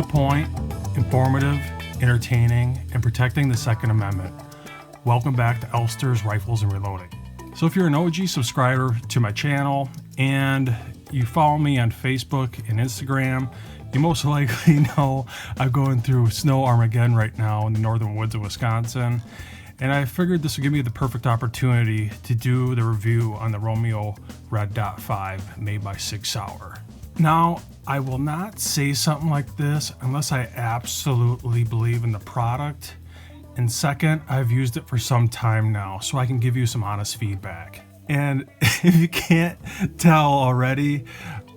Aimpoint, informative, entertaining, and protecting the Second Amendment. Welcome back to Elster's Rifles and Reloading. So if you're an OG subscriber to my channel and you follow me on Facebook and Instagram, you most likely know I'm going through snow Armageddon right now in the northern woods of Wisconsin. And I figured this would give me the perfect opportunity to do the review on the Romeo Red Dot 5 made by Sig Sauer. Now, I will not say something like this unless I absolutely believe in the product. And second, I've used it for some time now, so I can give you some honest feedback. And if you can't tell already,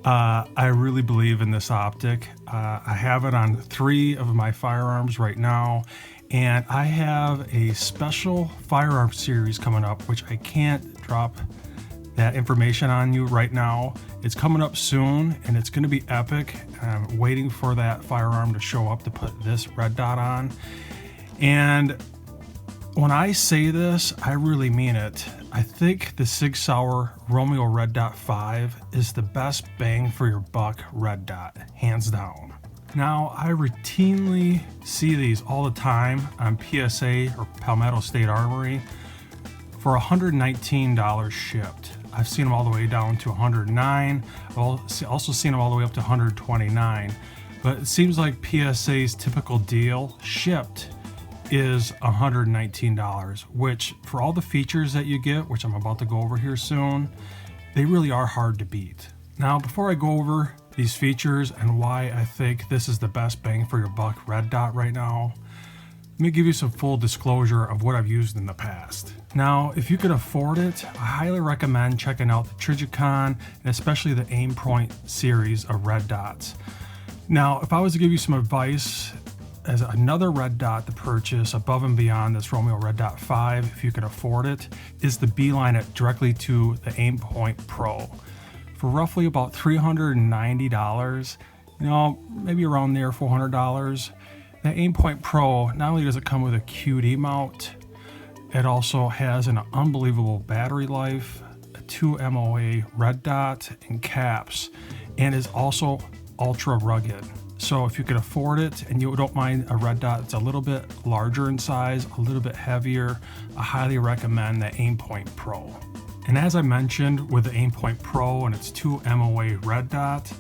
I really believe in this optic. I have it on 3 of my firearms right now, and I have a special firearm series coming up, which I can't drop that information on you right now. It's coming up soon, and it's going to be epic. I'm waiting for that firearm to show up to put this red dot on. And when I say this, I really mean it. I think the Sig Sauer Romeo Red Dot 5 is the best bang for your buck red dot, hands down. Now, I routinely see these all the time on PSA or Palmetto State Armory for $119 shipped. I've seen them all the way down to $109. I've also seen them all the way up to $129. But it seems like PSA's typical deal shipped is $119, which for all the features that you get, which I'm about to go over here soon, they really are hard to beat. Now, before I go over these features and why I think this is the best bang for your buck red dot right now, let me give you some full disclosure of what I've used in the past. Now, if you could afford it, I highly recommend checking out the Trigicon and especially the Aimpoint series of red dots. Now, if I was to give you some advice as another red dot to purchase above and beyond this Romeo Red Dot 5, if you can afford it, is to beeline it directly to the Aimpoint Pro. For roughly about $390, maybe around there, $400, the Aimpoint Pro, not only does it come with a QD mount, it also has an unbelievable battery life, a 2 MOA red dot and caps, and is also ultra rugged. So if you could afford it and you don't mind a red dot that's a little bit larger in size, a little bit heavier, I highly recommend the Aimpoint Pro. And as I mentioned with the Aimpoint Pro and its 2 MOA red dot,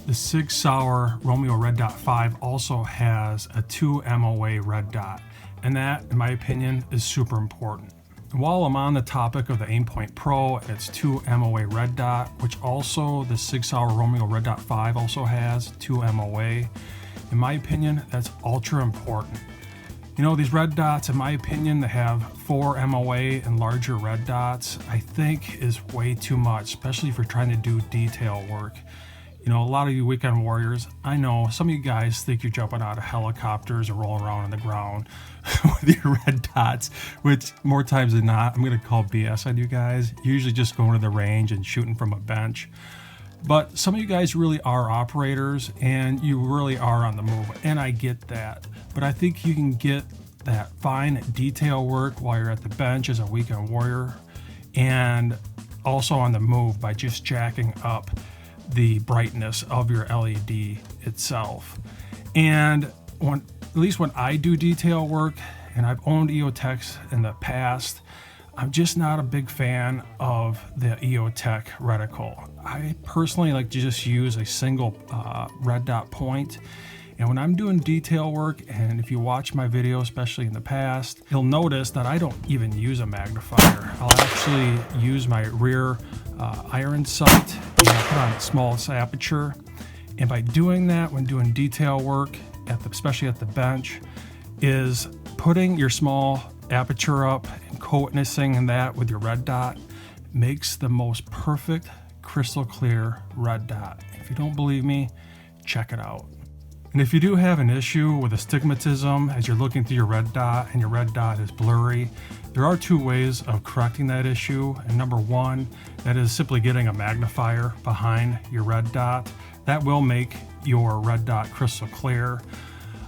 the Sig Sauer Romeo Red Dot 5 also has a 2 MOA red dot. And that, in my opinion, is super important. And while I'm on the topic of the Aimpoint Pro and its 2 MOA red dot, which also the Sig Sauer Romeo Red Dot 5 also has 2 MOA, in my opinion, that's ultra important. These red dots, in my opinion, that have 4 MOA and larger red dots, I think is way too much, especially if you're trying to do detail work. A lot of you weekend warriors, I know some of you guys think you're jumping out of helicopters or rolling around on the ground with your red dots, which more times than not, I'm going to call BS on you guys. You're usually just going to the range and shooting from a bench. But some of you guys really are operators and you really are on the move, and I get that. But I think you can get that fine detail work while you're at the bench as a weekend warrior and also on the move by just jacking up the brightness of your LED itself. And at least when I do detail work, and I've owned EOTechs in the past, I'm just not a big fan of the EOTech reticle. I personally like to just use a single red dot point. And when I'm doing detail work, and if you watch my video, especially in the past, you'll notice that I don't even use a magnifier. I'll actually use my rear iron sight, and I put on the smallest aperture. And by doing that, when doing detail work, especially at the bench, is putting your small aperture up and co-witnessing that with your red dot makes the most perfect crystal clear red dot. If you don't believe me, check it out. And if you do have an issue with astigmatism as you're looking through your red dot and your red dot is blurry, there are 2 ways of correcting that issue. And number 1, that is simply getting a magnifier behind your red dot. That will make your red dot crystal clear.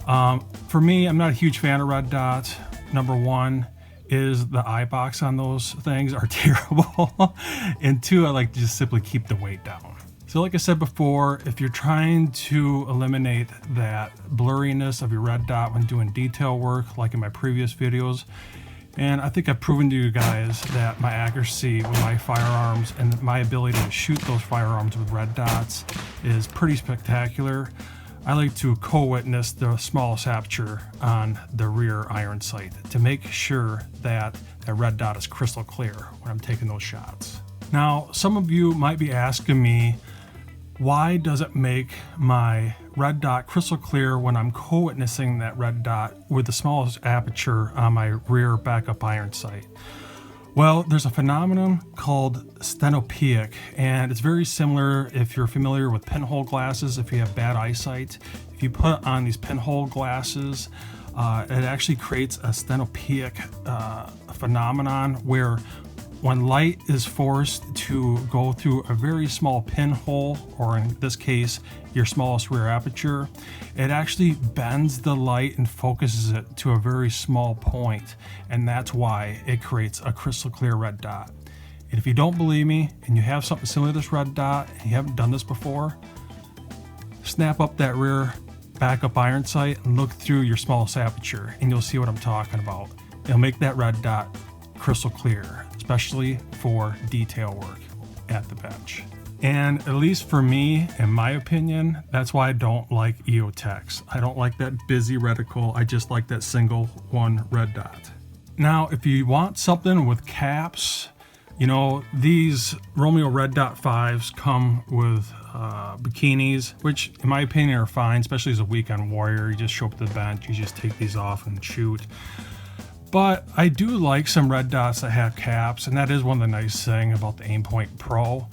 For me, I'm not a huge fan of red dots. Number 1 is the eye box on those things are terrible. And 2, I like to just simply keep the weight down. So like I said before, if you're trying to eliminate that blurriness of your red dot when doing detail work, like in my previous videos, and I think I've proven to you guys that my accuracy with my firearms and my ability to shoot those firearms with red dots is pretty spectacular, I like to co-witness the smallest aperture on the rear iron sight to make sure that that red dot is crystal clear when I'm taking those shots. Now, some of you might be asking me, why does it make my red dot crystal clear when I'm co-witnessing that red dot with the smallest aperture on my rear backup iron sight? Well, there's a phenomenon called stenopeic, and it's very similar if you're familiar with pinhole glasses. If you have bad eyesight, if you put on these pinhole glasses, it actually creates a stenopeic phenomenon where when light is forced to go through a very small pinhole, or in this case, your smallest rear aperture, it actually bends the light and focuses it to a very small point, and that's why it creates a crystal clear red dot. And if you don't believe me, and you have something similar to this red dot, and you haven't done this before, snap up that rear backup iron sight and look through your smallest aperture, and you'll see what I'm talking about. It'll make that red dot crystal clear, especially for detail work at the bench. And at least for me, in my opinion, that's why I don't like EOTechs. I don't like that busy reticle. I just like that single one red dot. Now, if you want something with caps, you know, these Romeo red dot 5s come with bikinis, which in my opinion are fine, especially as a weekend warrior. You just show up to the bench, you just take these off and shoot. But I do like some red dots that have caps, and that is one of the nice things about the Aimpoint Pro.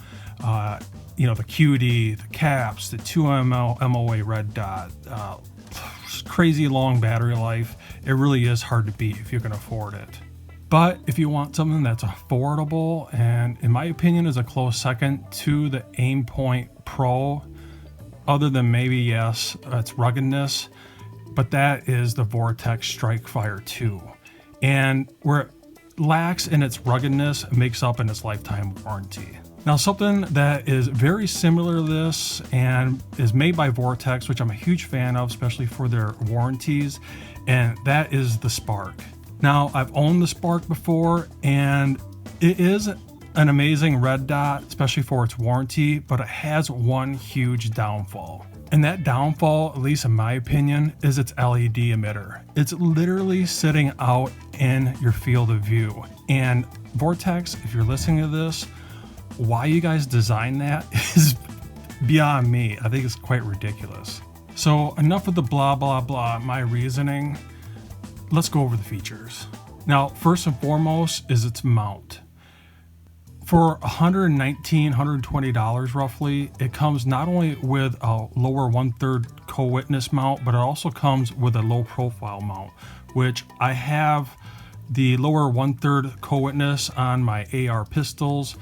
You know, the QD, the caps, the 2 MOA red dot, crazy long battery life. It really is hard to beat if you can afford it. But if you want something that's affordable, and in my opinion is a close second to the Aimpoint Pro, other than maybe, yes, its ruggedness, but that is the Vortex Strikefire 2. And where it lacks in its ruggedness, it makes up in its lifetime warranty. Now, something that is very similar to this and is made by Vortex, which I'm a huge fan of, especially for their warranties, and that is the Spark. Now, I've owned the Spark before, and it is an amazing red dot, especially for its warranty, but it has one huge downfall. And that downfall, at least in my opinion, is its LED emitter. It's literally sitting out in your field of view. And Vortex, if you're listening to this, why you guys designed that is beyond me. I think it's quite ridiculous. So enough of the blah, blah, blah, my reasoning. Let's go over the features. Now, first and foremost is its mount. For $119, $120 roughly, it comes not only with a lower 1/3 co-witness mount, but it also comes with a low profile mount, which I have the lower 1/3 co-witness on my AR pistols,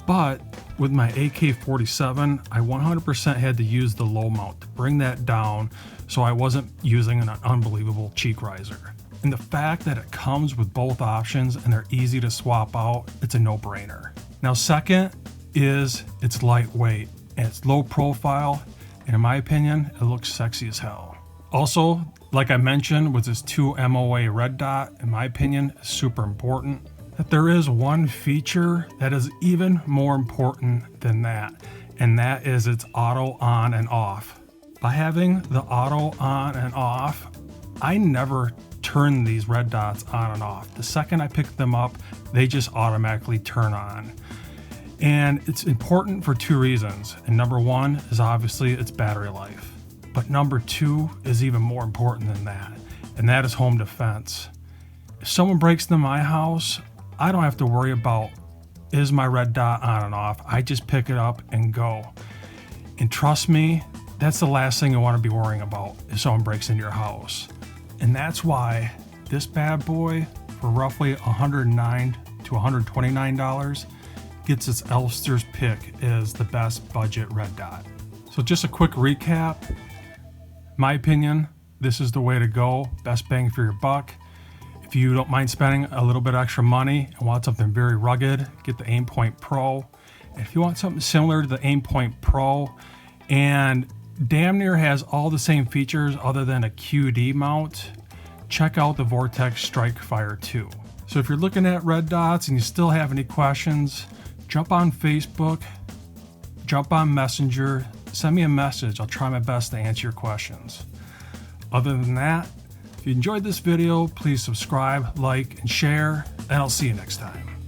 but with my AK-47, I 100% had to use the low mount to bring that down so I wasn't using an unbelievable cheek riser. And the fact that it comes with both options and they're easy to swap out, it's a no-brainer. Now, second is it's lightweight and it's low profile, and in my opinion, it looks sexy as hell. Also, like I mentioned, with this 2 MOA red dot, in my opinion, is super important. That there is one feature that is even more important than that, and that is its auto on and off. By having the auto on and off, I never turn these red dots on and off. The second I pick them up, they just automatically turn on. And it's important for two reasons. And number one is obviously its battery life. But number two is even more important than that, and that is home defense. If someone breaks into my house, I don't have to worry about, is my red dot on and off? I just pick it up and go. And trust me, that's the last thing you want to be worrying about if someone breaks into your house. And that's why this bad boy, for roughly $109 to $129, gets its Elster's pick as the best budget red dot. So just a quick recap. My opinion, this is the way to go. Best bang for your buck. If you don't mind spending a little bit extra money and want something very rugged, get the Aimpoint Pro. If you want something similar to the Aimpoint Pro and damn near has all the same features other than a QD mount, check out the Vortex Strikefire 2. So if you're looking at red dots and you still have any questions, jump on Facebook, jump on Messenger, send me a message. I'll try my best to answer your questions. Other than that, if you enjoyed this video, please subscribe, like, and share, and I'll see you next time.